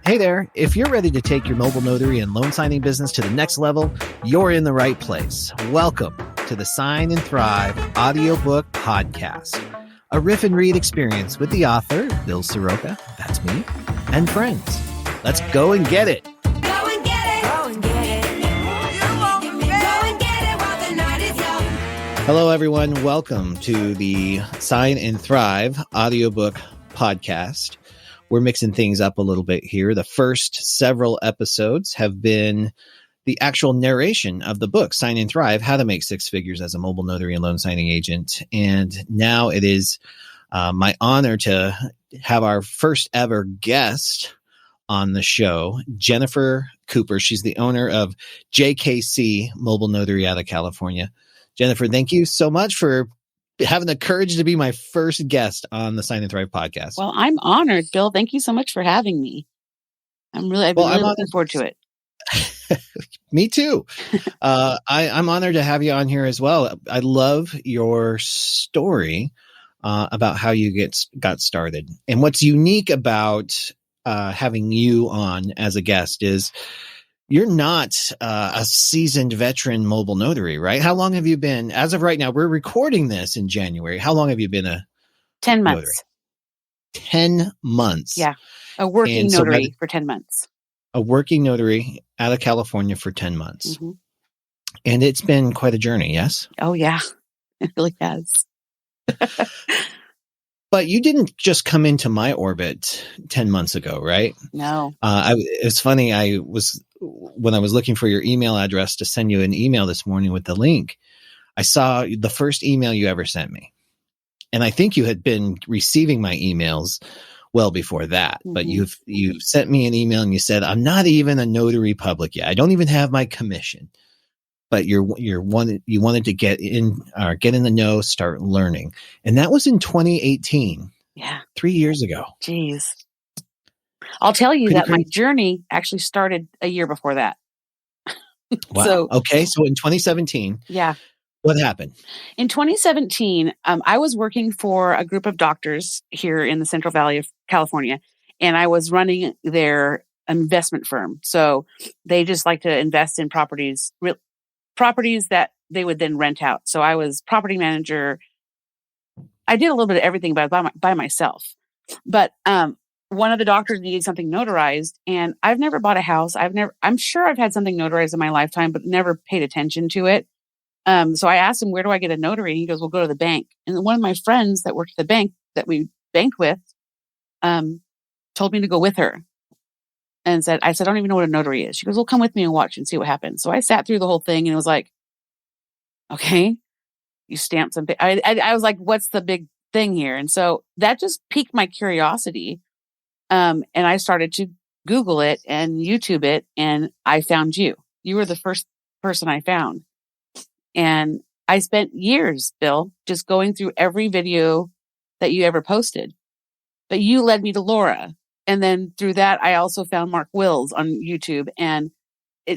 Hey there, if you're ready to take your mobile notary and loan signing business to the next level, you're in the right place. Welcome to the Sign and Thrive audiobook podcast, a riff and read experience with the author, Bill Soroka, that's me, and friends. Let's go and get it. Go and get it. Go and get it. You won't go and get it while the night is young. Hello, everyone. Welcome to the Sign and Thrive audiobook podcast. We're mixing things up a little bit here. The first several episodes have been the actual narration of the book, Sign and Thrive, How to Make Six Figures as a Mobile Notary and Loan Signing Agent. And now it is my honor to have our first ever guest on the show, Jennifer Cooper. She's the owner of JKC Mobile Notary out of California. Jennifer, thank you so much for having the courage to be my first guest on the Sign and Thrive podcast. Well, I'm honored, Bill. Thank you so much for having me. I've been looking forward to it. Me too. I'm honored to have you on here as well. I love your story about how you got started. And what's unique about having you on as a guest is you're not a seasoned veteran mobile notary, right? How long have you been, as of right now, we're recording this in January. How long have you been a 10 months. notary? 10 months. Yeah. A working notary for 10 months. A working notary out of California for 10 months. Mm-hmm. And it's been quite a journey, yes? Oh, yeah. It really has. But you didn't just come into my orbit 10 months ago, right? No. It's funny. When I was looking for your email address to send you an email this morning with the link, I saw the first email you ever sent me. And I think you had been receiving my emails well before that. Mm-hmm. But you sent me an email and you said, I'm not even a notary public yet. I don't even have my commission. But you wanted to get in the know, start learning. And that was in 2018. Yeah. 3 years ago. Jeez. I'll tell you that my journey actually started a year before that. Wow. Okay. So in 2017. Yeah. What happened? In 2017, I was working for a group of doctors here in the Central Valley of California, and I was running their investment firm. So they just like to invest in properties that they would then rent out. So I was property manager. I did a little bit of everything by myself. But one of the doctors needed something notarized, and I've never bought a house. I'm sure I've had something notarized in my lifetime, but never paid attention to it. So I asked him, where do I get a notary? He goes, well, go to the bank. And one of my friends that worked at the bank that we banked with told me to go with her. And I said, I don't even know what a notary is. She goes, well, come with me and watch and see what happens. So I sat through the whole thing and it was like, okay, you stamped something. I was like, what's the big thing here? And so that just piqued my curiosity. And I started to Google it and YouTube it. And I found you. You were the first person I found. And I spent years, Bill, just going through every video that you ever posted. But you led me to Laura. And then through that, I also found Mark Wills on YouTube, and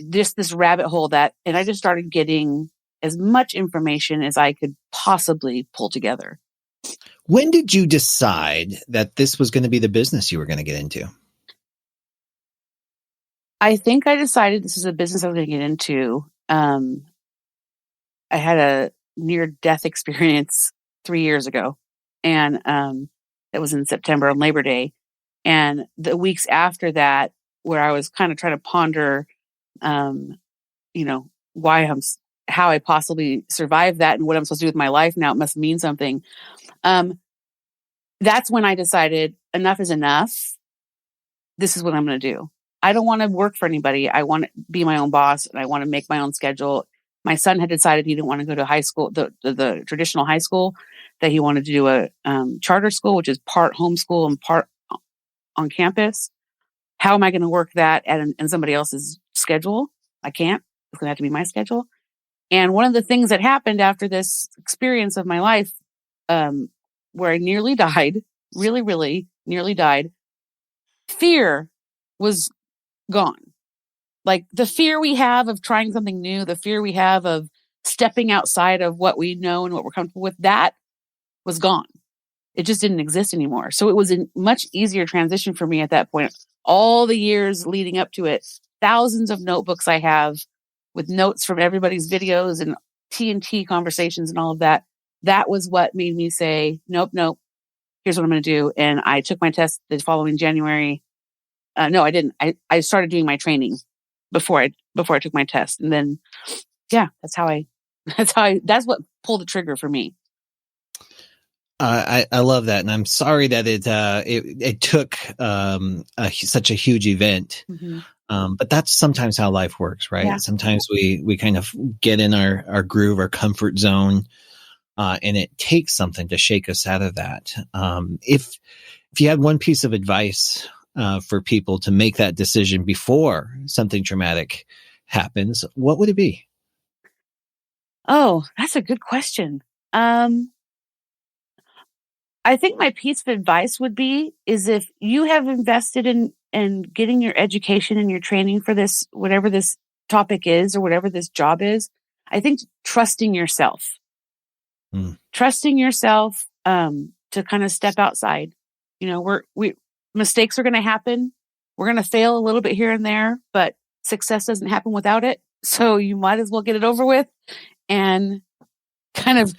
just this rabbit hole and I just started getting as much information as I could possibly pull together. When did you decide that this was going to be the business you were going to get into? I think I decided this is a business I was going to get into. I had a near-death experience 3 years ago, and it was in September on Labor Day. And the weeks after that, where I was kind of trying to ponder, how I possibly survived that and what I'm supposed to do with my life now, it must mean something. That's when I decided enough is enough. This is what I'm going to do. I don't want to work for anybody. I want to be my own boss, and I want to make my own schedule. My son had decided he didn't want to go to high school, the traditional high school, that he wanted to do a charter school, which is part homeschool and part on campus. How am I going to work that in somebody else's schedule? I can't. It's going to have to be my schedule. And one of the things that happened after this experience of my life, where I nearly died, really, really nearly died, fear was gone. Like the fear we have of trying something new, the fear we have of stepping outside of what we know and what we're comfortable with, that was gone. It just didn't exist anymore. So it was a much easier transition for me at that point. All the years leading up to it, thousands of notebooks I have with notes from everybody's videos and T&T conversations and all of that. That was what made me say, nope, here's what I'm going to do. And I took my test the following January. No, I didn't. I started doing my training before I took my test. And then, yeah, that's what pulled the trigger for me. I love that, and I'm sorry that it took such a huge event, but that's sometimes how life works, right? Yeah. Sometimes we kind of get in our groove, our comfort zone, and it takes something to shake us out of that. If you had one piece of advice for people to make that decision before something traumatic happens, what would it be? Oh, that's a good question. I think my piece of advice would be is if you have invested in getting your education and your training for this, whatever this topic is or whatever this job is, I think trusting yourself, to kind of step outside. You know, mistakes are going to happen. We're going to fail a little bit here and there, but success doesn't happen without it. So you might as well get it over with and kind of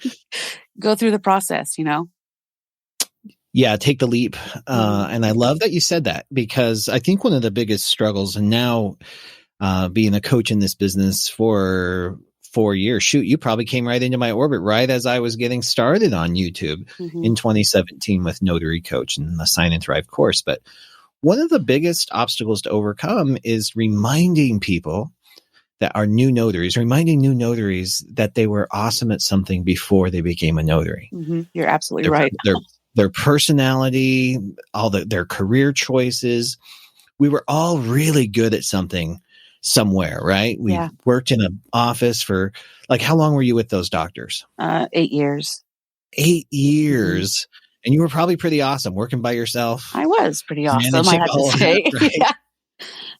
go through the process, you know? Yeah, take the leap. And I love that you said that, because I think one of the biggest struggles, and now being a coach in this business for 4 years, shoot, you probably came right into my orbit right as I was getting started on YouTube in 2017 with Notary Coach and the Sign and Thrive course. But one of the biggest obstacles to overcome is reminding people that are new notaries, that they were awesome at something before they became a notary. You're absolutely right. Their personality, their career choices. We were all really good at something somewhere, right? We worked in an office for, like, how long were you with those doctors? 8 years. 8 years. And you were probably pretty awesome working by yourself. I was pretty awesome, I have to say. Right? Yeah.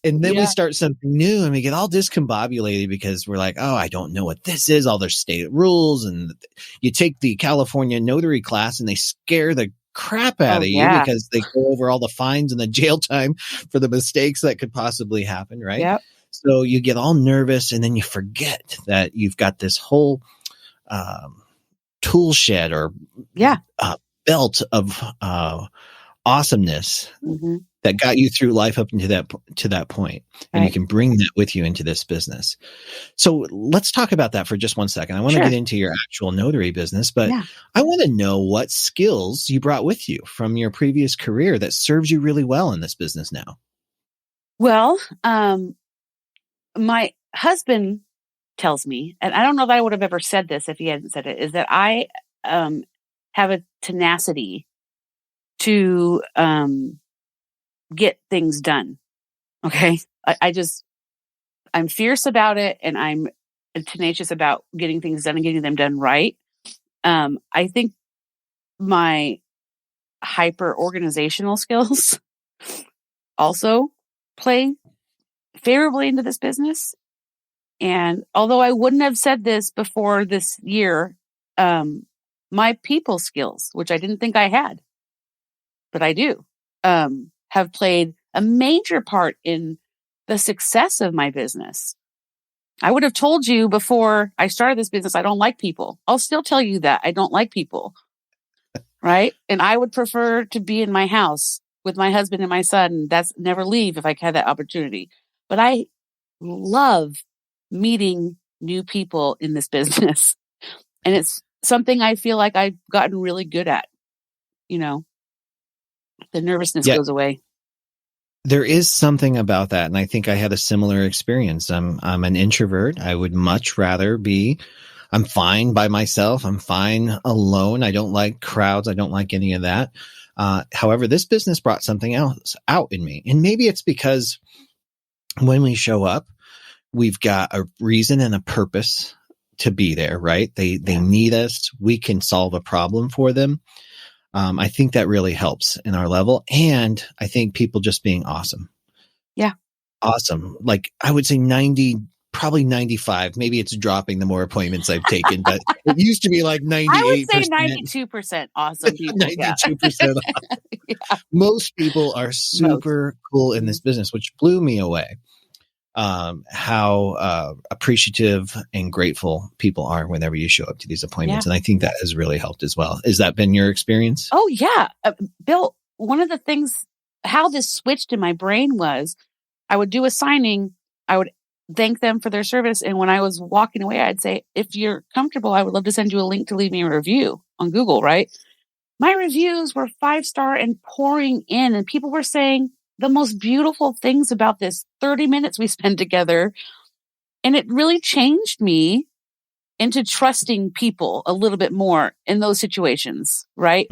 And then we start something new and we get all discombobulated because we're like, oh, I don't know what this is. All their state rules. And you take the California notary class and they scare the crap out of you because they go over all the fines and the jail time for the mistakes that could possibly happen. Right. Yep. So you get all nervous and then you forget that you've got this whole tool shed or belt of awesomeness that got you through life up into that point. And you can bring that with you into this business. So let's talk about that for just 1 second. I want to get into your actual notary business, but I want to know what skills you brought with you from your previous career that serves you really well in this business now. Well, my husband tells me, and I don't know if I would have ever said this if he hadn't said it, is that I have a tenacity to get things done. Okay. I'm fierce about it, and I'm tenacious about getting things done and getting them done right. I think my hyper organizational skills also play favorably into this business. And although I wouldn't have said this before this year, my people skills, which I didn't think I had, but I do, have played a major part in the success of my business. I would have told you before I started this business, I don't like people. I'll still tell you that I don't like people. Right. And I would prefer to be in my house with my husband and my son. That's never leave if I had that opportunity. But I love meeting new people in this business. And it's something I feel like I've gotten really good at. You know, the nervousness goes away. There is something about that. And I think I had a similar experience. I'm an introvert. I would much rather I'm fine by myself. I'm fine alone. I don't like crowds. I don't like any of that. However, this business brought something else out in me. And maybe it's because when we show up, we've got a reason and a purpose to be there, right? They need us. We can solve a problem for them. I think that really helps in our level. And I think people just being awesome. Yeah. Awesome. Like I would say 90 probably 95. Maybe it's dropping the more appointments I've taken, but it used to be like 98%. I would say 92% awesome people. 92%. Yeah. Most people are super cool in this business, which blew me away. How appreciative and grateful people are whenever you show up to these appointments. Yeah. And I think that has really helped as well. Has that been your experience? Oh, yeah. Bill, one of the things, how this switched in my brain was I would do a signing. I would thank them for their service. And when I was walking away, I'd say, if you're comfortable, I would love to send you a link to leave me a review on Google, right? My reviews were 5-star and pouring in, and people were saying the most beautiful things about this 30 minutes we spent together. And it really changed me into trusting people a little bit more in those situations, right?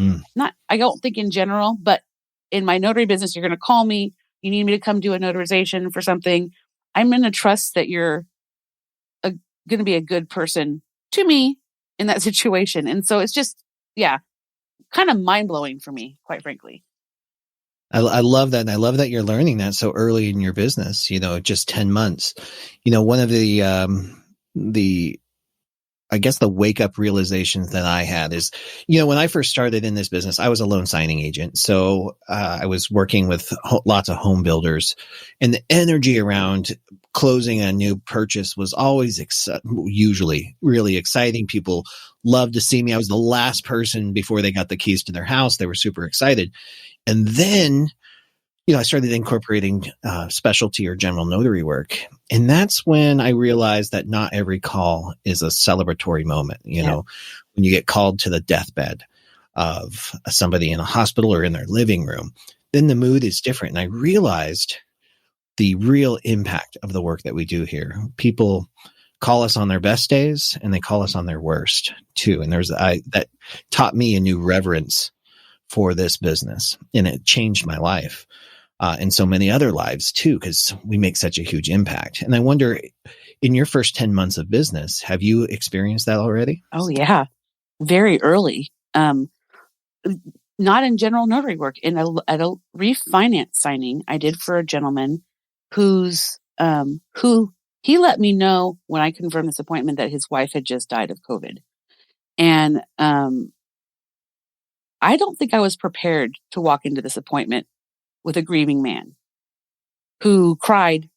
I don't think in general, but in my notary business, you're going to call me. You need me to come do a notarization for something. I'm going to trust that you're going to be a good person to me in that situation. And so it's just, kind of mind blowing for me, quite frankly. I love that. And I love that you're learning that so early in your business, just 10 months. One of the I guess the wake up realizations that I had is, when I first started in this business, I was a loan signing agent. So I was working with lots of home builders, and the energy around closing a new purchase was always usually really exciting. People loved to see me. I was the last person before they got the keys to their house. They were super excited. And then, I started incorporating specialty or general notary work. And that's when I realized that not every call is a celebratory moment. When you get called to the deathbed of somebody in a hospital or in their living room, then the mood is different. And I realized the real impact of the work that we do here. People call us on their best days and they call us on their worst too. And that taught me a new reverence for this business, and it changed my life. And so many other lives too, because we make such a huge impact. And I wonder, in your first 10 months of business, have you experienced that already? Oh, yeah. Very early. Not in general notary work. At a refinance signing I did for a gentleman who he let me know when I confirmed this appointment that his wife had just died of COVID. And I don't think I was prepared to walk into this appointment with a grieving man who cried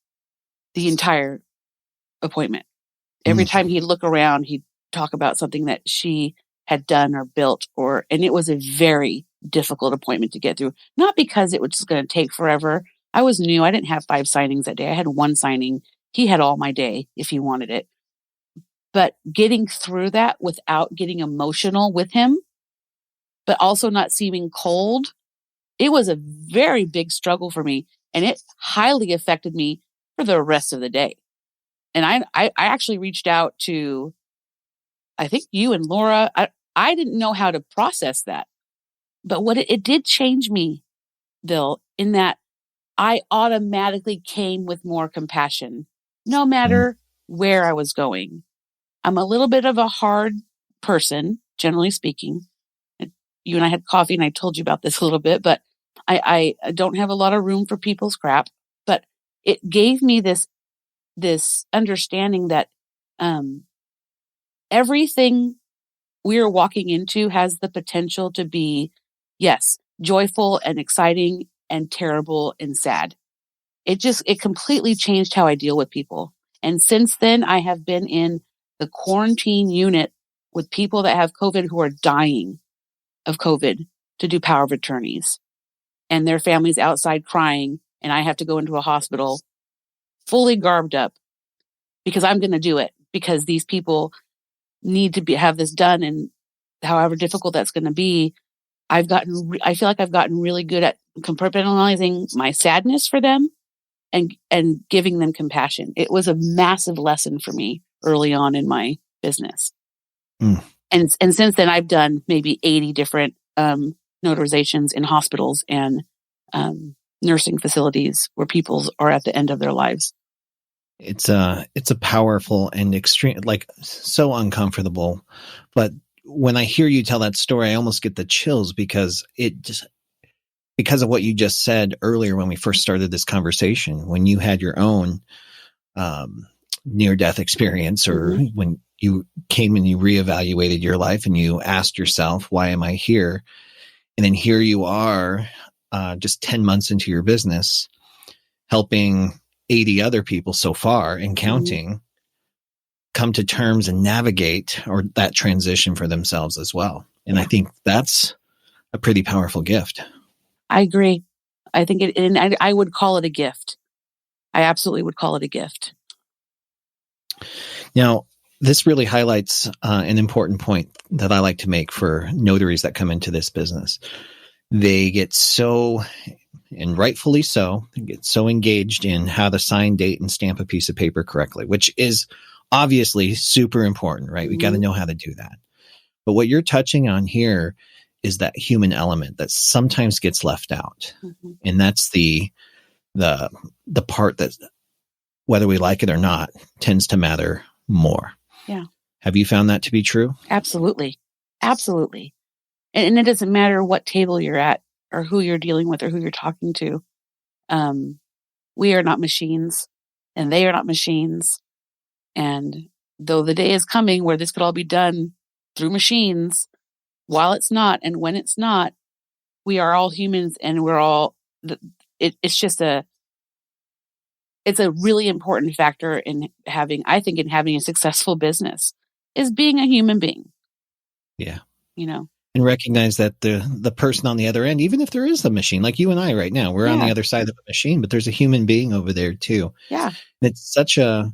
the entire appointment. Every time he'd look around, he'd talk about something that she had done or built, and it was a very difficult appointment to get through. Not because it was just going to take forever. I was new. I didn't have 5 signings that day. I had 1 signing. He had all my day if he wanted it. But getting through that without getting emotional with him, but also not seeming cold, it was a very big struggle for me, and it highly affected me for the rest of the day. And I actually reached out to, I think, you and Laura. I didn't know how to process that, but what it did change me, Bill, in that I automatically came with more compassion, no matter where I was going. I'm a little bit of a hard person, generally speaking. You and I had coffee, and I told you about this a little bit, but I don't have a lot of room for people's crap. But it gave me this understanding that everything we are walking into has the potential to be, yes, joyful and exciting and terrible and sad. It completely changed how I deal with people. And since then, I have been in the quarantine unit with people that have COVID who are dying of COVID to do power of attorneys, and their families outside crying. And I have to go into a hospital fully garbed up because I'm going to do it, because these people need to have this done. And however difficult that's going to be, I feel like I've gotten really good at compartmentalizing my sadness for them and giving them compassion. It was a massive lesson for me early on in my business. And since then I've done maybe 80 different notarizations in hospitals and nursing facilities where people are at the end of their lives. It's a powerful and extreme, like so uncomfortable. But when I hear you tell that story, I almost get the chills because of what you just said earlier when we first started this conversation, when you had your own near-death experience, or when you came and you reevaluated your life and you asked yourself, why am I here? And then here you are, just 10 months into your business, helping 80 other people so far and counting come to terms and navigate or that transition for themselves as well. And I think that's a pretty powerful gift. I agree. I think I would call it a gift. I absolutely would call it a gift. Now, this really highlights an important point that I like to make for notaries that come into this business. They get so, and rightfully so, they get so engaged in how to sign, date, and stamp a piece of paper correctly, which is obviously super important, right? We got to know how to do that. But what you're touching on here is that human element that sometimes gets left out. And that's the part that, whether we like it or not, tends to matter more. Yeah. Have you found that to be true? Absolutely. Absolutely. And it doesn't matter what table you're at or who you're dealing with or who you're talking to. We are not machines, and they are not machines. And though the day is coming where this could all be done through machines, while it's not, and when it's not, we are all humans, and we're all, it's a really important factor in having a successful business, is being a human being. Yeah. And recognize that the person on the other end, even if there is a machine, like you and I right now, we're on the other side of a machine, but there's a human being over there too. Yeah. And it's such a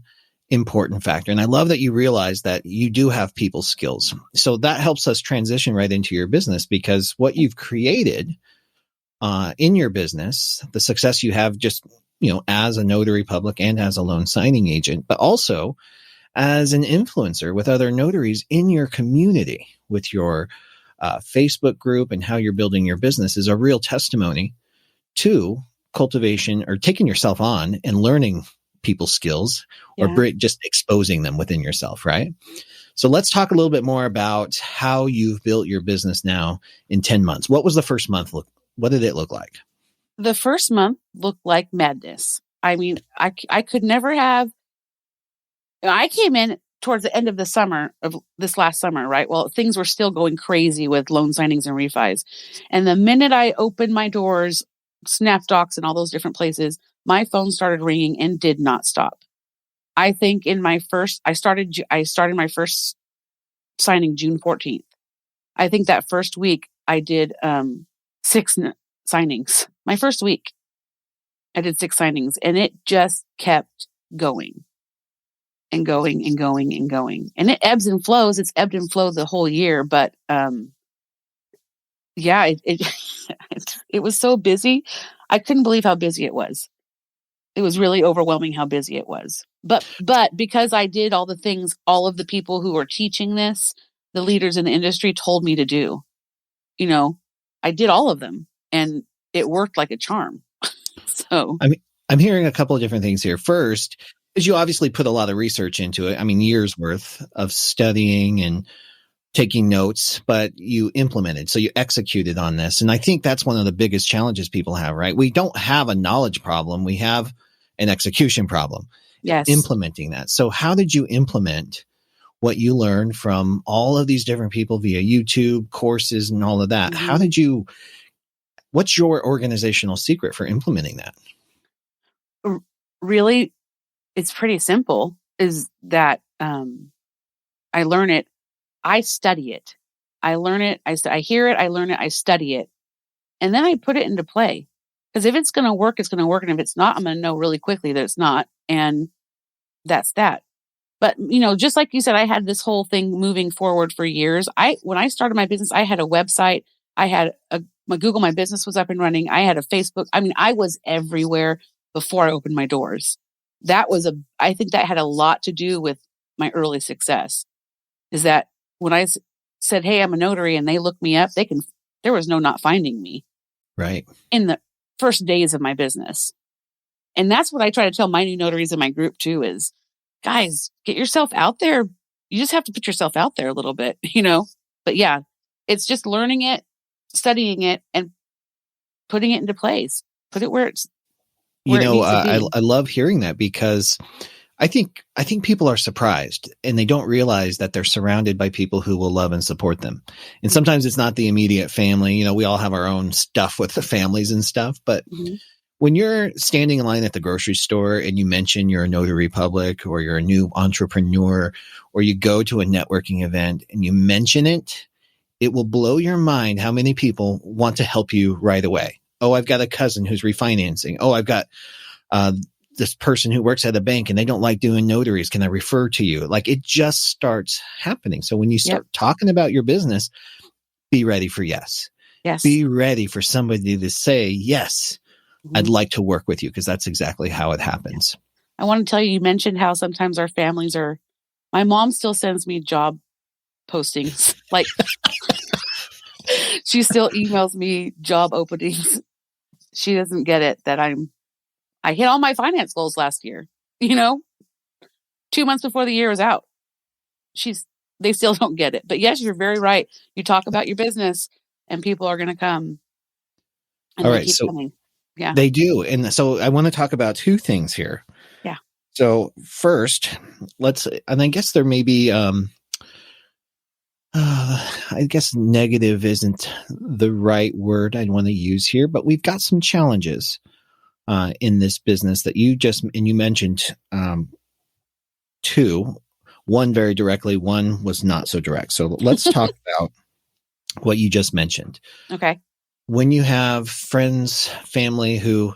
important factor. And I love that you realize that you do have people skills. So that helps us transition right into your business, because what you've created in your business, the success you have just, as a notary public and as a loan signing agent, but also as an influencer with other notaries in your community, with your Facebook group and how you're building your business, is a real testimony to cultivation, or taking yourself on and learning people's skills, or just exposing them within yourself, right? So let's talk a little bit more about how you've built your business now in 10 months. What was the first month what did it look like? The first month looked like madness. I mean, I could never have. I came in towards the end of the summer of this last summer, right? Well, things were still going crazy with loan signings and refis. And the minute I opened my doors, SnapDocs and all those different places, my phone started ringing and did not stop. I think I started my first signing June 14th. I think that first week I did 6 signings. My first week I did 6 signings, and it just kept going and going and going and going. And it ebbs and flows. It's ebbed and flowed the whole year, but it was so busy. I couldn't believe how busy it was. It was really overwhelming how busy it was. But because I did all the things all of the people who were teaching this, the leaders in the industry, told me to do, I did all of them, and it worked like a charm. So I'm hearing a couple of different things here. First, is you obviously put a lot of research into it. I mean, years worth of studying and taking notes, but you implemented. So you executed on this. And I think that's one of the biggest challenges people have, right? We don't have a knowledge problem. We have an execution problem. Yes. Implementing that. So how did you implement what you learned from all of these different people via YouTube, courses, and all of that? What's your organizational secret for implementing that? Really, it's pretty simple, is that I learn it. I study it. I learn it. I hear it. I learn it. I study it. And then I put it into play. Because if it's going to work, it's going to work. And if it's not, I'm going to know really quickly that it's not. And that's that. But, just like you said, I had this whole thing moving forward for years. When I started my business, I had a website. I had my Google My Business was up and running. I had a Facebook. I mean, I was everywhere before I opened my doors. I think that had a lot to do with my early success, is that when I said, hey, I'm a notary, and they looked me up, there was no not finding me. Right. In the first days of my business. And that's what I try to tell my new notaries in my group too, is, guys, get yourself out there. You just have to put yourself out there a little bit, but yeah, it's just learning it, studying it, and putting it into place. Put it where it's, I love hearing that, because I think people are surprised and they don't realize that they're surrounded by people who will love and support them. And sometimes it's not the immediate family. We all have our own stuff with the families and stuff, but when you're standing in line at the grocery store and you mention you're a notary public or you're a new entrepreneur or you go to a networking event and you mention it, it will blow your mind how many people want to help you right away. Oh, I've got a cousin who's refinancing. Oh, I've got this person who works at a bank and they don't like doing notaries. Can I refer to you? Like it just starts happening. So when you start talking about your business, be ready for yes. Yes. Be ready for somebody to say, yes, I'd like to work with you, because that's exactly how it happens. I want to tell you, you mentioned how sometimes our families are, my mom still sends me job postings. Like she still emails me job openings. She doesn't get it that I hit all my finance goals last year, 2 months before the year is out. They still don't get it. But yes, you're very right. You talk about your business and people are going to come. And all they right. keep So coming. Yeah. they do. And so I want to talk about two things here. Yeah. So first, and I guess there may be, I guess negative isn't the right word I'd want to use here, but we've got some challenges in this business that you mentioned two, one very directly, one was not so direct. So let's talk about what you just mentioned. Okay. When you have friends, family who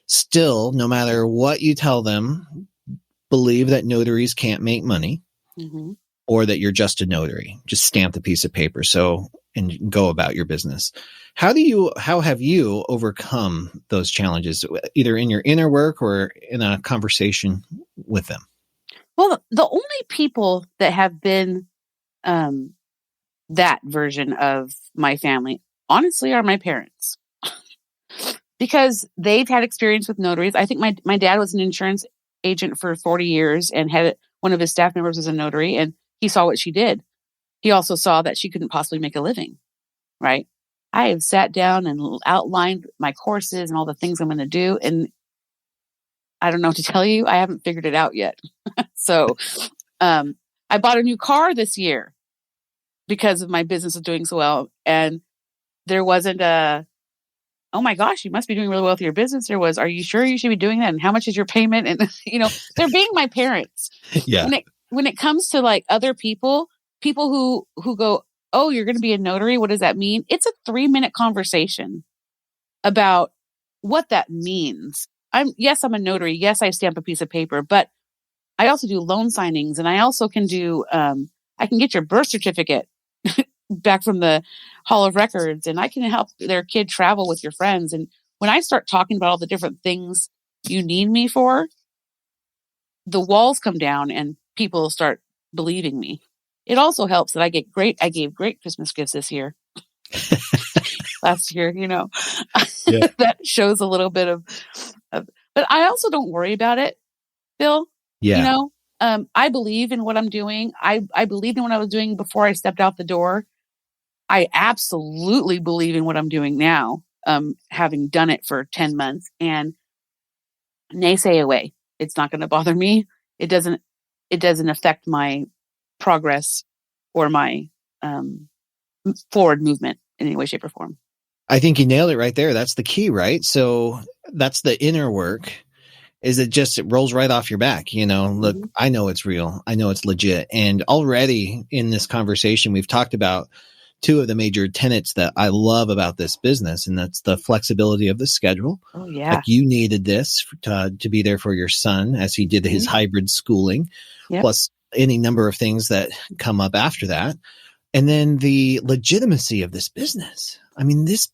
still, no matter what you tell them, believe that notaries can't make money or that you're just a notary, just stamp the piece of paper. And go about your business. How have you overcome those challenges, either in your inner work or in a conversation with them? Well, the only people that have been that version of my family, honestly, are my parents. Because they've had experience with notaries. I think my dad was an insurance agent for 40 years and had one of his staff members was a notary, and he saw what she did. He also saw that she couldn't possibly make a living, right? I have sat down and outlined my courses and all the things I'm going to do. And I don't know what to tell you. I haven't figured it out yet. So I bought a new car this year because of my business is doing so well. And there wasn't oh my gosh, you must be doing really well with your business. There was, are you sure you should be doing that? And how much is your payment? And, they're being my parents. Yeah. When it comes to like other people who go, oh, you're going to be a notary. What does that mean? It's a 3-minute conversation about what that means. I'm a notary. Yes, I stamp a piece of paper, but I also do loan signings, and I also can do, I can get your birth certificate back from the Hall of Records, and I can help their kid travel with your friends. And when I start talking about all the different things you need me for, the walls come down and people start believing me. It also helps that I gave great Christmas gifts this year. Last year, that shows a little bit of, but I also don't worry about it, Bill. Yeah. I believe in what I'm doing. I believed in what I was doing before I stepped out the door. I absolutely believe in what I'm doing now, having done it for 10 months, and naysay away. It's not going to bother me. It doesn't affect my progress or my forward movement in any way, shape, or form. I think you nailed it right there. That's the key, right? So that's the inner work. It rolls right off your back. Look, I know it's real. I know it's legit. And already in this conversation, we've talked about two of the major tenets that I love about this business, and that's the flexibility of the schedule. Oh, yeah. Like you needed this to be there for your son as he did his hybrid schooling, plus any number of things that come up after that. And then the legitimacy of this business. I mean, this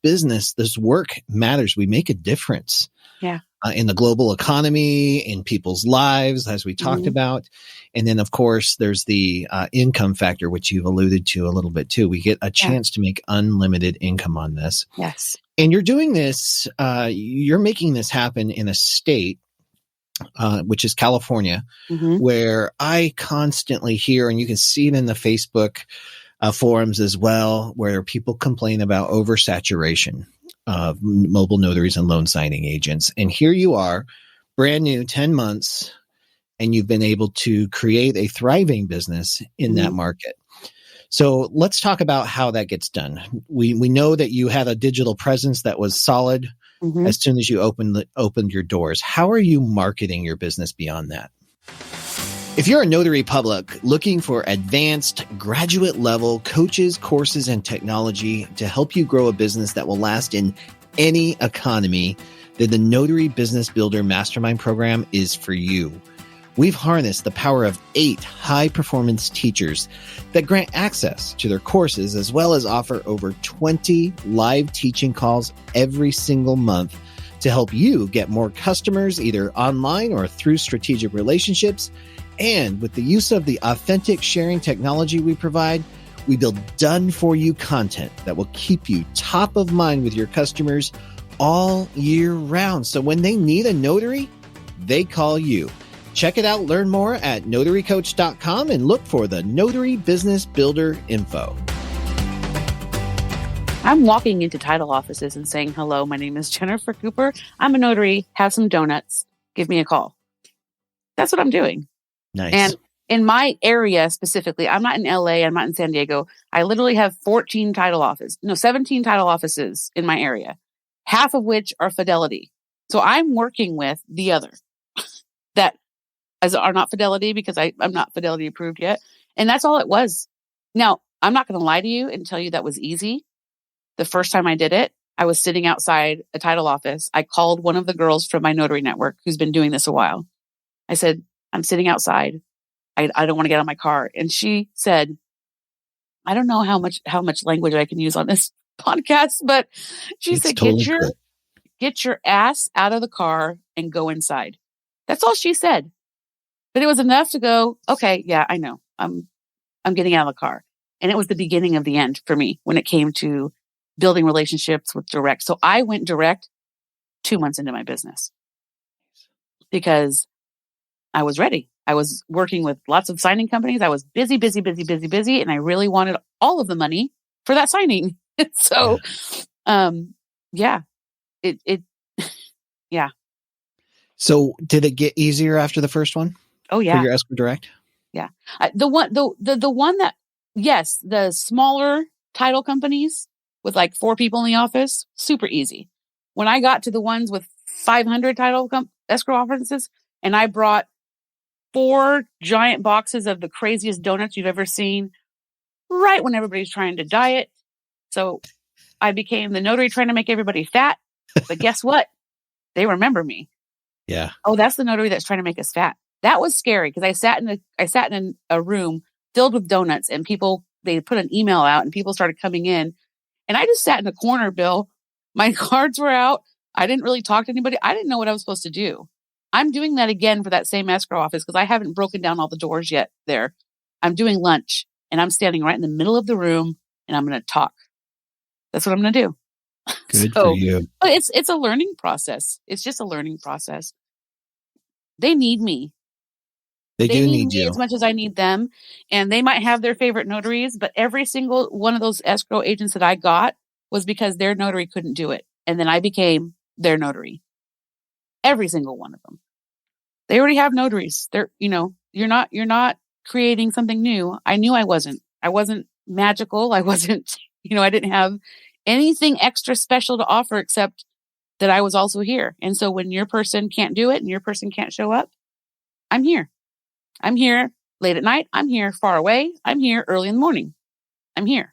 work matters. We make a difference. Yeah. In the global economy, in people's lives, as we talked about. And then, of course, there's the income factor, which you've alluded to a little bit too. We get a chance to make unlimited income on this. Yes. And you're doing this, you're making this happen in a state, which is California, where I constantly hear, and you can see it in the Facebook forums as well, where people complain about oversaturation of mobile notaries and loan signing agents. And here you are, brand new, 10 months, and you've been able to create a thriving business in that market. So let's talk about how that gets done. We know that you had a digital presence that was solid as soon as you opened your doors. How are you marketing your business beyond that? If you're a notary public looking for advanced graduate level coaches, courses, and technology to help you grow a business that will last in any economy, then the Notary Business Builder Mastermind program is for you. We've harnessed the power of 8 high-performance teachers that grant access to their courses, as well as offer over 20 live teaching calls every single month to help you get more customers either online or through strategic relationships. And with the use of the authentic sharing technology we provide, we build done-for-you content that will keep you top of mind with your customers all year round. So when they need a notary, they call you. Check it out. Learn more at notarycoach.com and look for the Notary Business Builder info. I'm walking into title offices and saying, hello, my name is Jennifer Cooper. I'm a notary. Have some donuts. Give me a call. That's what I'm doing. Nice. And in my area specifically, I'm not in LA. I'm not in San Diego. I literally have 17 title offices in my area, half of which are Fidelity. So I'm working with the other that are not Fidelity because I'm not Fidelity approved yet. And that's all it was. Now, I'm not going to lie to you and tell you that was easy. The first time I did it, I was sitting outside a title office. I called one of the girls from my notary network who's been doing this a while. I said, I'm sitting outside. I don't want to get on my car. And she said, I don't know how much language I can use on this podcast, but she said, totally get your ass out of the car and go inside. That's all she said. But it was enough to go, okay, yeah, I know. I'm getting out of the car. And it was the beginning of the end for me when it came to building relationships with direct. So I went direct 2 months into my business because I was ready. I was working with lots of signing companies. I was busy. And I really wanted all of the money for that signing. So, yeah. So did it get easier after the first one? Oh yeah. For your escrow-direct? Yeah. The one that, yes, the smaller title companies with like 4 people in the office, super easy. When I got to the ones with 500 title escrow offices and I brought 4 giant boxes of the craziest donuts you've ever seen, right when everybody's trying to diet. So I became the notary trying to make everybody fat. But guess what? They remember me. Yeah. Oh, that's the notary that's trying to make us fat. That was scary because I sat in a room filled with donuts and they put an email out and people started coming in and I just sat in a corner, Bill. My cards were out. I didn't really talk to anybody. I didn't know what I was supposed to do. I'm doing that again for that same escrow office because I haven't broken down all the doors yet there. I'm doing lunch and I'm standing right in the middle of the room and I'm going to talk. That's what I'm going to do. Good for you. But it's a learning process. It's just a learning process. They need me. They do need me you as much as I need them. And they might have their favorite notaries, but every single one of those escrow agents that I got was because their notary couldn't do it. And then I became their notary. Every single one of them. They already have notaries. You're not creating something new. I knew I wasn't magical. I wasn't, I didn't have anything extra special to offer except that I was also here. And so when your person can't do it and your person can't show up, I'm here. I'm here late at night. I'm here far away. I'm here early in the morning. I'm here.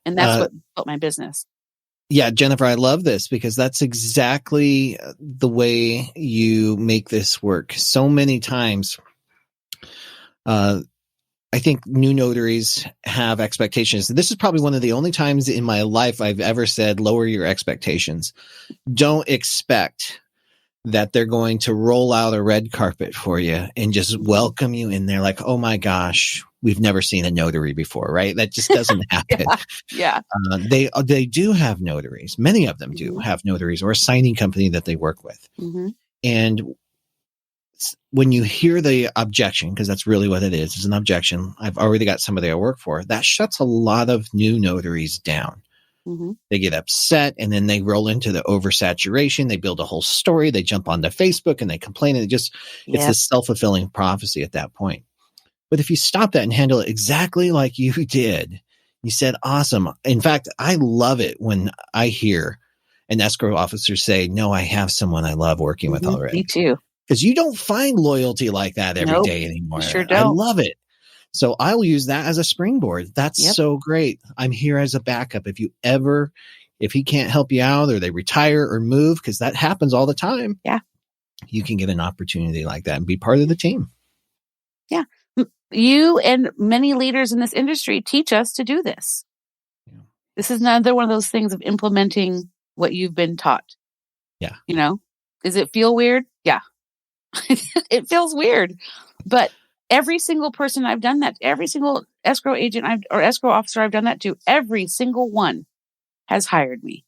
And that's what built my business. Yeah, Jennifer, I love this because that's exactly the way you make this work. So many times, I think new notaries have expectations. This is probably one of the only times in my life I've ever said, lower your expectations. Don't expect that they're going to roll out a red carpet for you and just welcome you in there like, oh my gosh, we've never seen a notary before, right? That just doesn't happen. Yeah. They do have notaries. Many of them do have notaries or a signing company that they work with. Mm-hmm. And when you hear the objection, because that's really what it is, it's an objection. I've already got somebody I work for. That shuts a lot of new notaries down. Mm-hmm. They get upset, and then they roll into the oversaturation. They build a whole story. They jump onto Facebook and they complain. And it's this self-fulfilling prophecy at that point. But if you stop that and handle it exactly like you did, you said, awesome. In fact, I love it when I hear an escrow officer say, no, I have someone I love working with already. Me too. Because you don't find loyalty like that every Nope, day anymore. sure don't. I love it. So I will use that as a springboard. That's so great. I'm here as a backup. If he can't help you out or they retire or move, because that happens all the time. Yeah. You can get an opportunity like that and be part of the team. Yeah. You and many leaders in this industry teach us to do this. Yeah. This is another one of those things of implementing what you've been taught. Yeah. You know, does it feel weird? Yeah. It feels weird, but every single person I've done that, every single escrow agent or escrow officer I've done that to, every single one has hired me.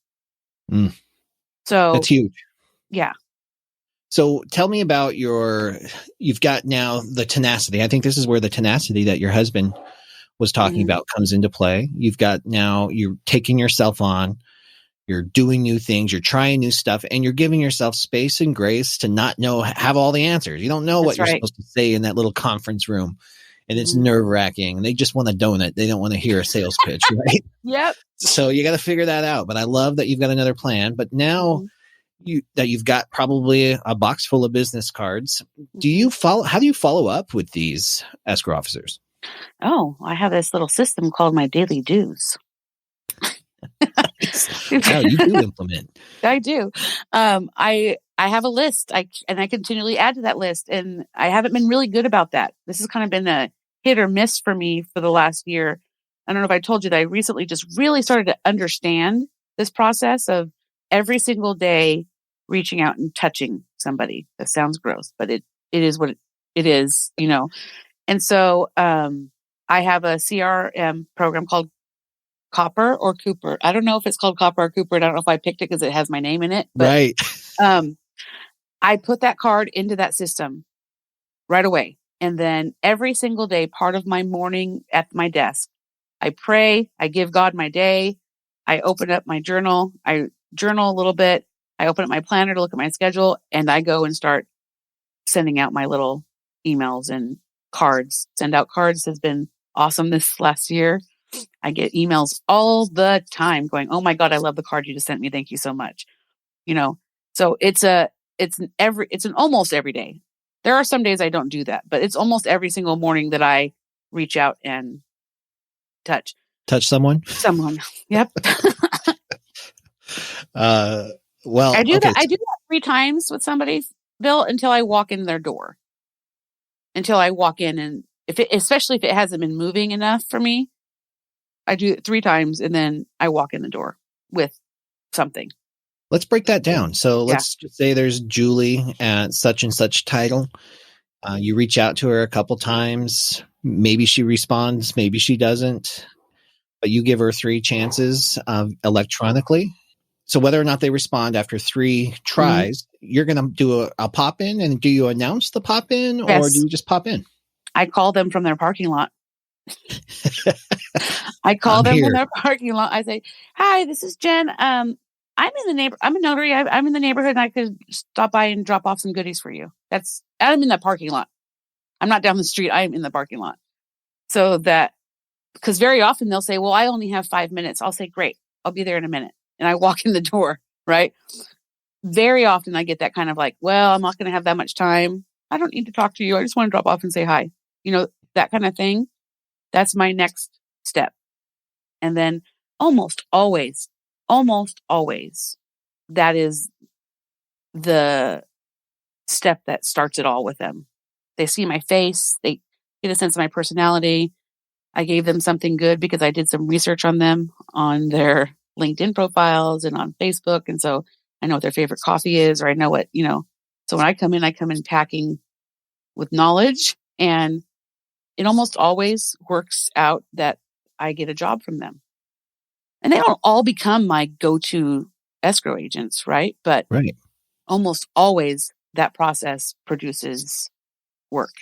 So that's huge. Yeah. So tell me about you've got now the tenacity. I think this is where the tenacity that your husband was talking about comes into play. You've got now, you're taking yourself on, you're doing new things, you're trying new stuff, and you're giving yourself space and grace to not have all the answers. You don't know what you're supposed to say in that little conference room, and it's nerve wracking. And they just want a donut. They don't want to hear a sales pitch, right? Yep. So you got to figure that out. But I love that you've got another plan. But now you've got probably a box full of business cards. How do you follow up with these escrow officers? Oh, I have this little system called my daily dues. Wow, you do implement. I do. I have a list. I continually add to that list, and I haven't been really good about that. This has kind of been a hit or miss for me for the last year. I don't know if I told you that I recently just really started to understand this process of every single day reaching out and touching somebody. That sounds gross, but it is what it is, you know. And so I have a CRM program called Copper or Cooper. I don't know if it's called Copper or Cooper. I don't know if I picked it because it has my name in it. But, right. I put that card into that system right away. And then every single day, part of my morning at my desk, I pray, I give God my day. I open up my journal. I journal a little bit. I open up my planner to look at my schedule, and I go and start sending out my little emails and cards. Send out cards has been awesome this last year. I get emails all the time going, oh my God, I love the card you just sent me. Thank you so much. You know, so it's an almost every day. There are some days I don't do that, but it's almost every single morning that I reach out and touch someone. Yep. Well, I do that 3 times with somebody, Bill, until I walk in their door. Until I walk in, and especially if it hasn't been moving enough for me, I do it 3 times, and then I walk in the door with something. Let's break that down. So let's just say there's Julie at such and such title. You reach out to her a couple times. Maybe she responds, maybe she doesn't. But you give her 3 chances electronically. So whether or not they respond after 3 tries, you're going to do a pop in. And do you announce the pop in, or do you just pop in? I call them from their parking lot. I call them from their parking lot. I say, "Hi, this is Jen. I'm a notary. I'm in the neighborhood, and I could stop by and drop off some goodies for you." I'm in the parking lot. I'm not down the street. I'm in the parking lot. So that, because very often they'll say, "Well, I only have 5 minutes." I'll say, "Great, I'll be there in a minute." And I walk in the door, right? Very often I get that kind of like, "Well, I'm not going to have that much time. I don't need to talk to you. I just want to drop off and say hi." You know, that kind of thing. That's my next step. And then almost always, that is the step that starts it all with them. They see my face. They get a sense of my personality. I gave them something good because I did some research on them on their LinkedIn profiles and on Facebook. And so I know what their favorite coffee is, or I know what, so when I come in packing with knowledge, and it almost always works out that I get a job from them. And they don't all become my go-to escrow agents, right? But almost always that process produces work.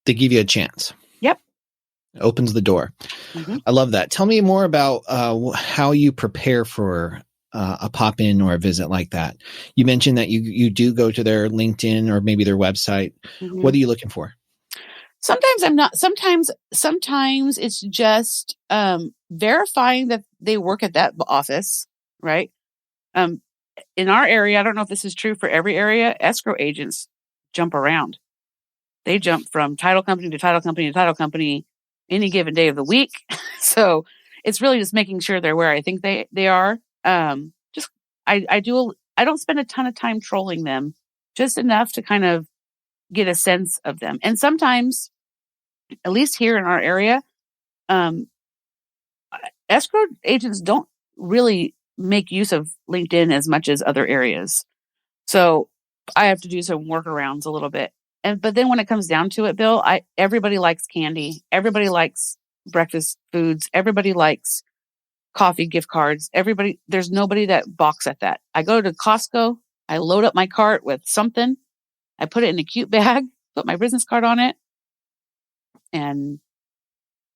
They give you a chance. Yep. Opens the door. Mhm. I love that. Tell me more about how you prepare for a pop in or a visit like that. You mentioned that you do go to their LinkedIn or maybe their website. Mhm. What are you looking for? Sometimes I'm not. Sometimes it's just verifying that they work at that office, right? Um, in our area, I don't know if this is true for every area. Escrow agents jump around. They jump from title company to title company to title company any given day of the week. So it's really just making sure they're where I think they are. Just I don't spend a ton of time trolling them, just enough to kind of get a sense of them. And sometimes, at least here in our area, um, escrow agents don't really make use of LinkedIn as much as other areas. So I have to do some workarounds a little bit. But then when it comes down to it, Bill, everybody likes candy. Everybody likes breakfast foods. Everybody likes coffee gift cards. There's nobody that balks at that. I go to Costco, I load up my cart with something, I put it in a cute bag, put my business card on it, and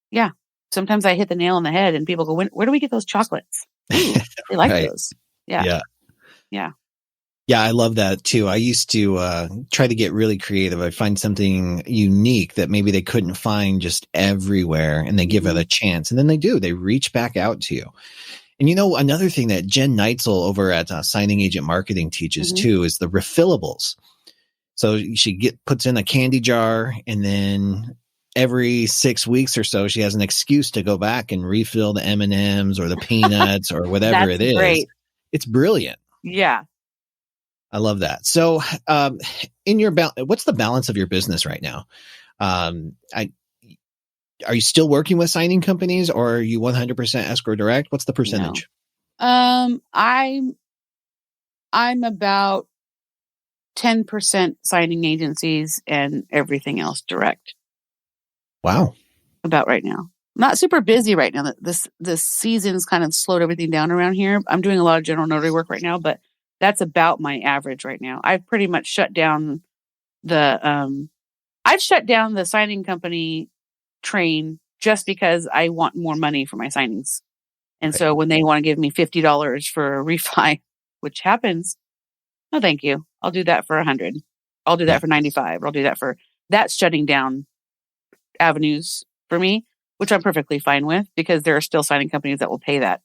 yeah, sometimes I hit the nail on the head and people go, where do we get those chocolates? Ooh, they like Right. those. Yeah. Yeah. Yeah. Yeah, I love that too. I used to try to get really creative. I find something unique that maybe they couldn't find just everywhere, and they give it a chance. And then they do. They reach back out to you. And another thing that Jen Neitzel over at Signing Agent Marketing teaches too is the refillables. So she puts in a candy jar, and then every 6 weeks or so, she has an excuse to go back and refill the M&Ms or the peanuts or whatever it is. Great. It's brilliant. Yeah. I love that. So, in your what's the balance of your business right now? Are you still working with signing companies, or are you 100% escrow-direct? What's the percentage? No. I'm about 10% signing agencies and everything else direct. Wow. About right now. Not super busy right now. This season's kind of slowed everything down around here. I'm doing a lot of general notary work right now, but that's about my average right now. I've pretty much shut down the signing company train just because I want more money for my signings. And so when they want to give me $50 for a refi, which happens, no, thank you. I'll do that for $100. I'll do that for $95. I'll do that that's shutting down avenues for me, which I'm perfectly fine with because there are still signing companies that will pay that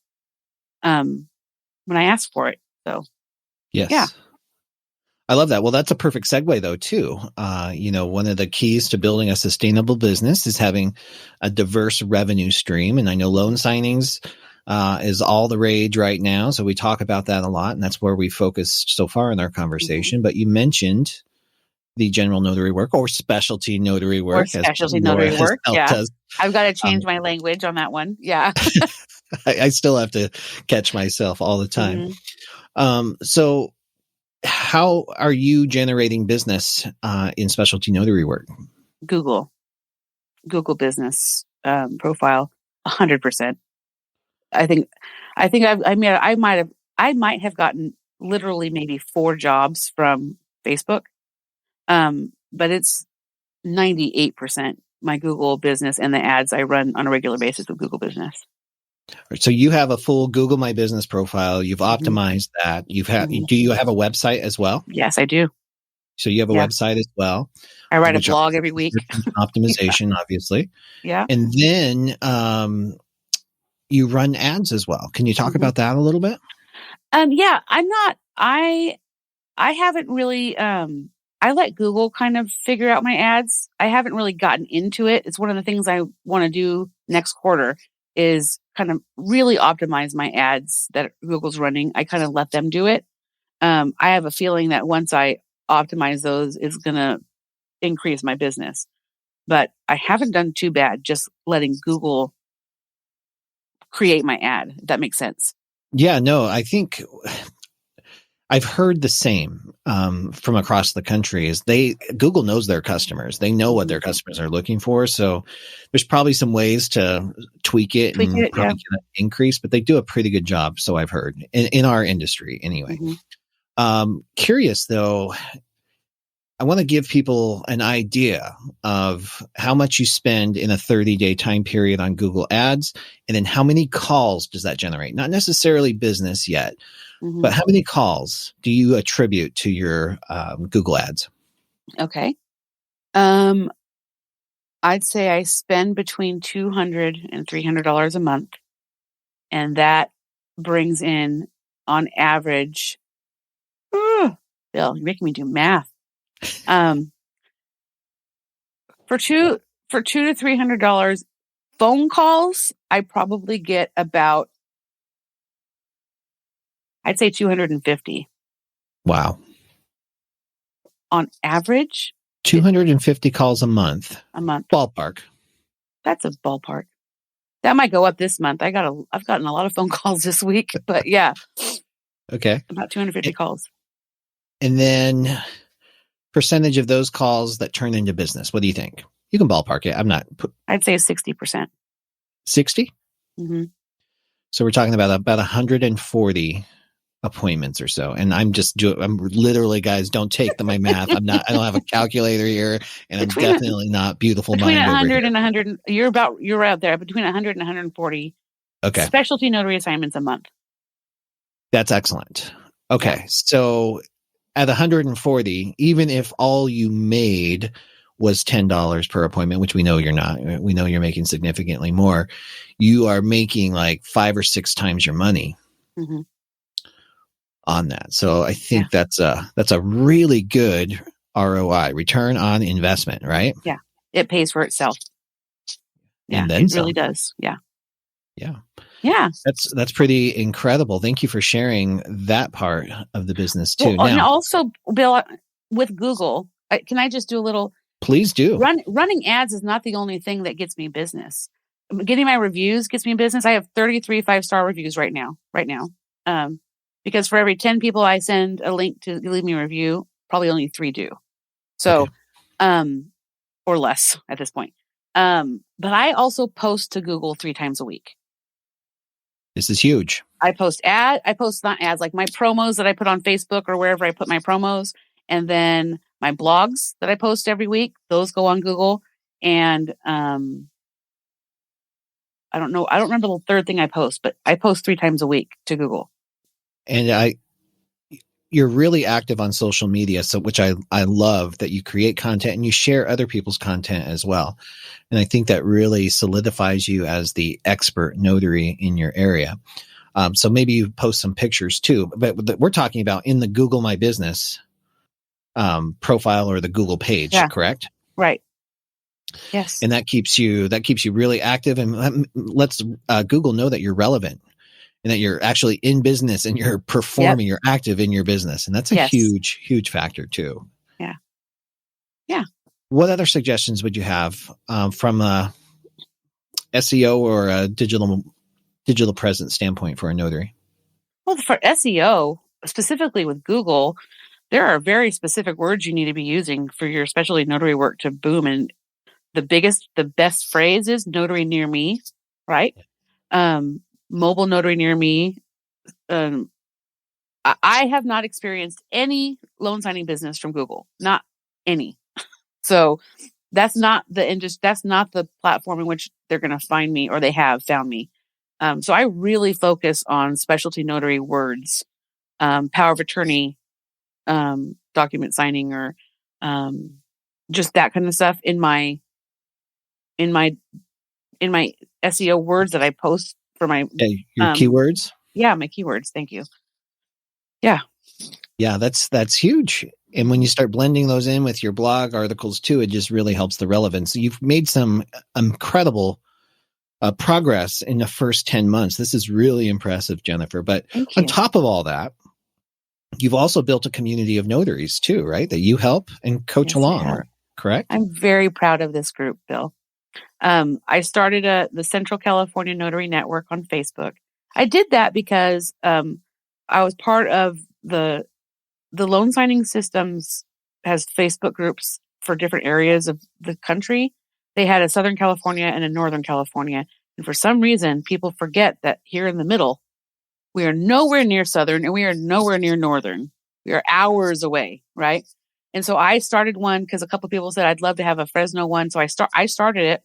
when I ask for it. So, yes. Yeah. I love that. Well, that's a perfect segue though, too. One of the keys to building a sustainable business is having a diverse revenue stream. And I know loan signings is all the rage right now. So we talk about that a lot, and that's where we focused so far in our conversation. But you mentioned the general notary work or specialty notary work. Or specialty notary work. Yeah. I've got to change my language on that one. Yeah. I still have to catch myself all the time. So how are you generating business in specialty notary work? Google business profile, 100%. I might have gotten literally maybe 4 jobs from Facebook. But it's 98% my Google business and the ads I run on a regular basis with Google business. So you have a full Google My Business profile. You've optimized that. Do you have a website as well? Yes, I do. So you have a website as well. I write a blog every week. Optimization, obviously. Yeah. And then you run ads as well. Can you talk about that a little bit? Yeah, I haven't really, I let Google kind of figure out my ads. I haven't really gotten into it. It's one of the things I want to do next quarter is kind of really optimize my ads that Google's running. I kind of let them do it. I have a feeling that once I optimize those, it's going to increase my business. But I haven't done too bad just letting Google create my ad, if that makes sense. Yeah, no, I think I've heard the same from across the country is Google knows their customers. They know what their customers are looking for. So there's probably some ways to tweak it and get an increase, but they do a pretty good job. So I've heard in our industry anyway. Curious though, I want to give people an idea of how much you spend in a 30-day time period on Google Ads, and then how many calls does that generate? Not necessarily business yet, but how many calls do you attribute to your Google Ads? Okay. I'd say I spend between $200 and $300 a month, and that brings in, on average, Bill, you're making me do math. For $200 to $300 phone calls, I probably get about, I'd say 250 Wow. on average. 250 calls a month. Ballpark. That's a ballpark. That might go up this month. I've gotten a lot of phone calls this week, but yeah. Okay. About 250 calls. And then percentage of those calls that turn into business. What do you think? You can ballpark it. I'd say 60%. 60? Mm-hmm. So we're talking about 140 appointments or so. And I'm literally, guys, don't take my math. I don't have a calculator here, and I'm definitely not beautiful between mind 100 over and 100. You're out there between 100 and 140. Okay. Specialty notary assignments a month. That's excellent. Okay. Yeah. So at 140, even if all you made was $10 per appointment, which we know you're not, we know you're making significantly more, you are making like 5 or 6 times your money on that. So I think that's a really good ROI, return on investment, right? Yeah. It pays for itself. Yeah, and then it really does. Yeah. Yeah. Yeah. That's pretty incredible. Thank you for sharing that part of the business too. Well, and also, Bill, with Google, can I just do a little? Please do. Running ads is not the only thing that gets me business. Getting my reviews gets me business. I have 33 5-star reviews right now. Because for every 10 people I send a link to leave me a review, probably only 3 do. So, or less at this point. But I also post to Google 3 times a week. This is huge. I post not ads, like my promos that I put on Facebook or wherever I put my promos. And then my blogs that I post every week, those go on Google. And I don't know. I don't remember the third thing I post, but I post 3 times a week to Google. And you're really active on social media, so which I love that you create content and you share other people's content as well. And I think that really solidifies you as the expert notary in your area. So maybe you post some pictures too, but we're talking about in the Google My Business profile or the Google page, correct? Right. Yes. And that keeps you really active, and lets Google know that you're relevant and that you're actually in business and you're performing, you're active in your business. And that's a huge, huge factor too. Yeah. Yeah. What other suggestions would you have from a SEO or a digital presence standpoint for a notary? Well, for SEO, specifically with Google, there are very specific words you need to be using for your specialty notary work to boom. And the best phrase is notary near me, right? Mobile notary near me. I have not experienced any loan signing business from Google, not any. So that's not the platform in which they're going to find me, or they have found me. So I really focus on specialty notary words, power of attorney, document signing, or just that kind of stuff in my SEO words that I post for my your keywords. Yeah, my keywords. Thank you. Yeah. Yeah, that's huge. And when you start blending those in with your blog articles too, it just really helps the relevance. You've made some incredible progress in the first 10 months. This is really impressive, Jennifer. But on top of all that, you've also built a community of notaries too, right? That you help and coach along, correct? I'm very proud of this group, Bill. I started the Central California Notary Network on Facebook. I did that because I was part of the loan signing systems has Facebook groups for different areas of the country. They had a Southern California and a Northern California. And for some reason, people forget that here in the middle, we are nowhere near Southern and we are nowhere near Northern. We are hours away, right? And so I started one because a couple of people said I'd love to have a Fresno one. So I started it,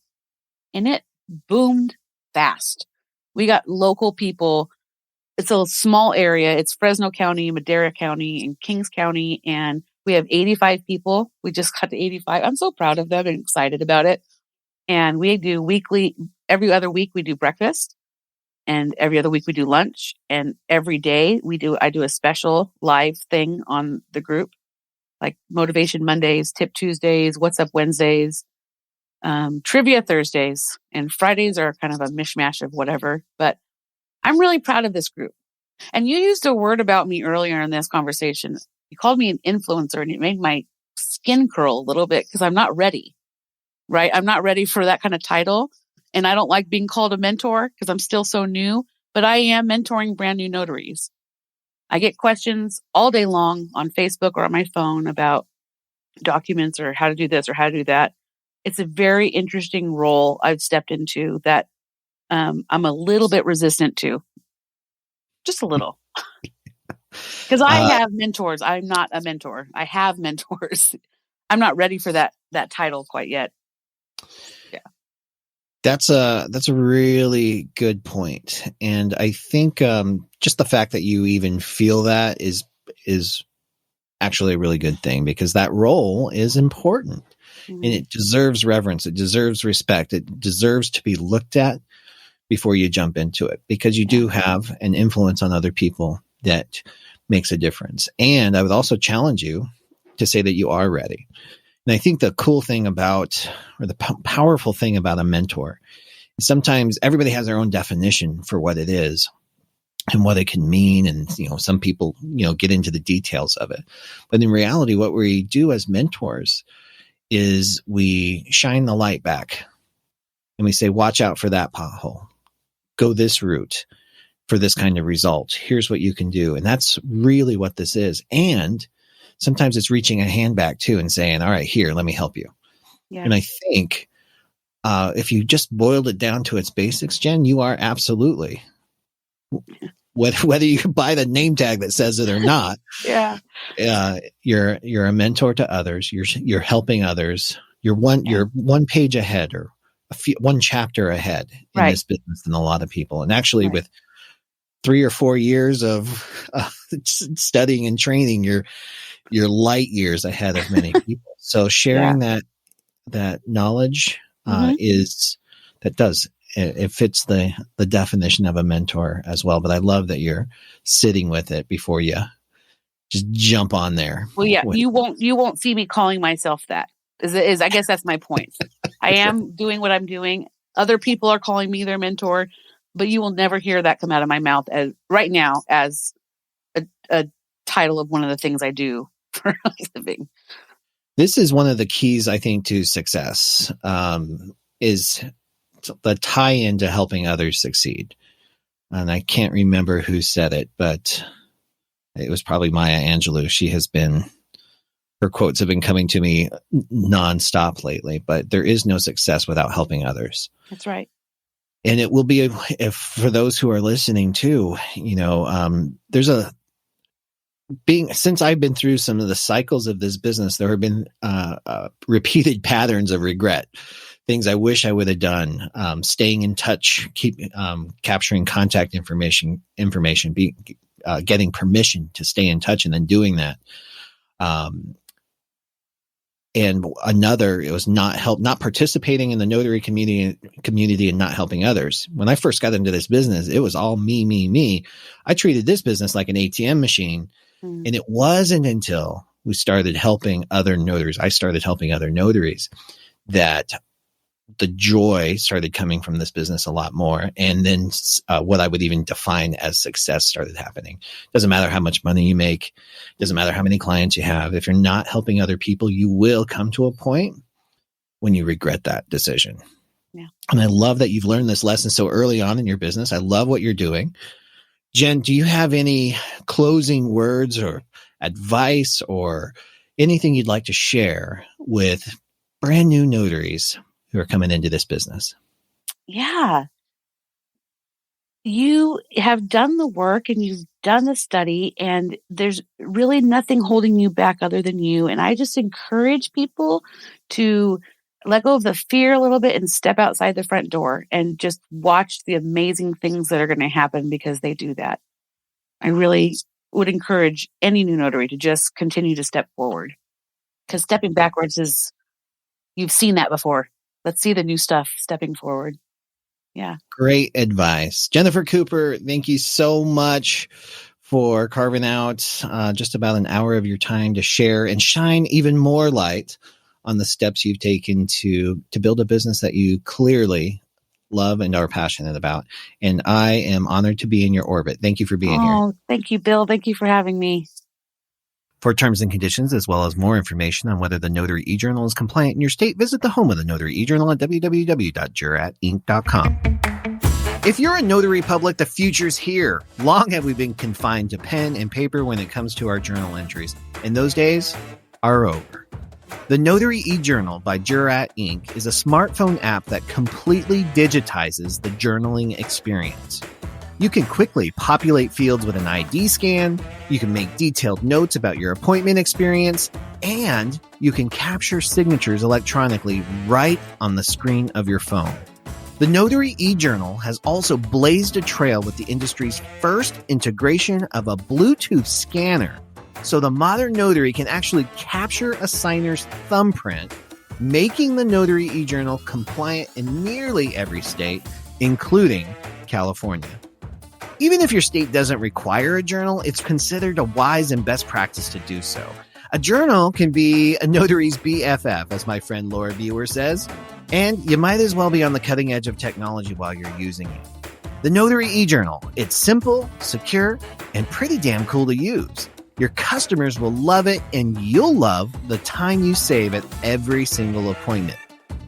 and it boomed fast. We got local people. It's a small area. It's Fresno County, Madera County, and Kings County. And we have 85 people. We just got to 85. I'm so proud of them and excited about it. And we do every other week we do breakfast. And every other week we do lunch. And every day I do a special live thing on the group, like Motivation Mondays, Tip Tuesdays, What's Up Wednesdays, Trivia Thursdays, and Fridays are kind of a mishmash of whatever. But I'm really proud of this group. And you used a word about me earlier in this conversation. You called me an influencer, and it made my skin curl a little bit because I'm not ready, right? I'm not ready for that kind of title. And I don't like being called a mentor because I'm still so new, but I am mentoring brand new notaries. I get questions all day long on Facebook or on my phone about documents or how to do this or how to do that. It's a very interesting role I've stepped into that I'm a little bit resistant to. Just a little. Because I have mentors. I'm not a mentor. I have mentors. I'm not ready for that title quite yet. Yeah. That's a really good point. And I think just the fact that you even feel that is actually a really good thing, because that role is important. Mm-hmm. And it deserves reverence. It deserves respect. It deserves to be looked at before you jump into it, because you do have an influence on other people that makes a difference. And I would also challenge you to say that you are ready. And I think the cool thing about, or the powerful thing about a mentor is sometimes everybody has their own definition for what it is and what it can mean. And, some people, get into the details of it. But in reality, what we do as mentors is we shine the light back and we say, watch out for that pothole. Go this route for this kind of result. Here's what you can do. And that's really what this is. And sometimes it's reaching a hand back too and saying, all right, here, let me help you. Yeah. And I think if you just boiled it down to its basics, Jen, you are absolutely, whether you buy the name tag that says it or not, you're a mentor to others. You're helping others. You're one page ahead, or one chapter ahead in this business than a lot of people. And actually with 3 or 4 years of studying and training, you're light years ahead of many people. So sharing that knowledge it fits the definition of a mentor as well. But I love that you're sitting with it before you just jump on there. Well, you won't see me calling myself that. I guess that's my point. I am doing what I'm doing. Other people are calling me their mentor, but you will never hear that come out of my mouth right now as a title of one of the things I do for a living. This is one of the keys, I think, to success, is the tie-in to helping others succeed. And I can't remember who said it, but it was probably Maya Angelou. Her quotes have been coming to me nonstop lately, but there is no success without helping others. That's right. And it will be, for those who are listening too, since I've been through some of the cycles of this business, there have been repeated patterns of regret, things I wish I would have done, staying in touch, capturing contact information, getting permission to stay in touch, and then doing that. And another, it was not participating in the notary community and not helping others. When I first got into this business, it was all me. I treated this business like an ATM machine. And it wasn't until we started helping other notaries, I started helping other notaries, that the joy started coming from this business a lot more. And then what I would even define as success started happening. Doesn't matter how much money you make. Doesn't matter how many clients you have. If you're not helping other people, you will come to a point when you regret that decision. Yeah. And I love that you've learned this lesson so early on in your business. I love what you're doing. Jen, do you have any closing words or advice or anything you'd like to share with brand new notaries who are coming into this business? Yeah. you have done the work and you've done the study, and there's really nothing holding you back other than you. And I just encourage people to let go of the fear a little bit and step outside the front door and just watch the amazing things that are going to happen because they do that. I really would encourage any new notary to just continue to step forward, because stepping backwards is, you've seen that before. Let's see the new stuff stepping forward. Yeah. Great advice. Jennifer Cooper, thank you so much for carving out just about an hour of your time to share and shine even more light on the steps you've taken to build a business that you clearly love and are passionate about. And I am honored to be in your orbit. Thank you for being here. Oh, thank you, Bill. Thank you for having me. For terms and conditions, as well as more information on whether the Notary eJournal is compliant in your state, visit the home of the Notary eJournal at www.juratinc.com. If you're a notary public, the future's here. Long have we been confined to pen and paper when it comes to our journal entries, and those days are over. The Notary eJournal by Jurat Inc. is a smartphone app that completely digitizes the journaling experience. You can quickly populate fields with an ID scan, you can make detailed notes about your appointment experience, and you can capture signatures electronically right on the screen of your phone. The Notary eJournal has also blazed a trail with the industry's first integration of a Bluetooth scanner, so the modern notary can actually capture a signer's thumbprint, making the Notary eJournal compliant in nearly every state, including California. Even if your state doesn't require a journal, it's considered a wise and best practice to do so. A journal can be a notary's BFF, as my friend Laura Viewer says, and you might as well be on the cutting edge of technology while you're using it. The Notary eJournal, it's simple, secure, and pretty damn cool to use. Your customers will love it, and you'll love the time you save at every single appointment.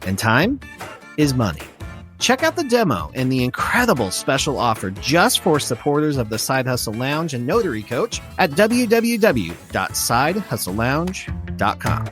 And time is money. Check out the demo and the incredible special offer just for supporters of the Side Hustle Lounge and Notary Coach at www.sidehustlelounge.com.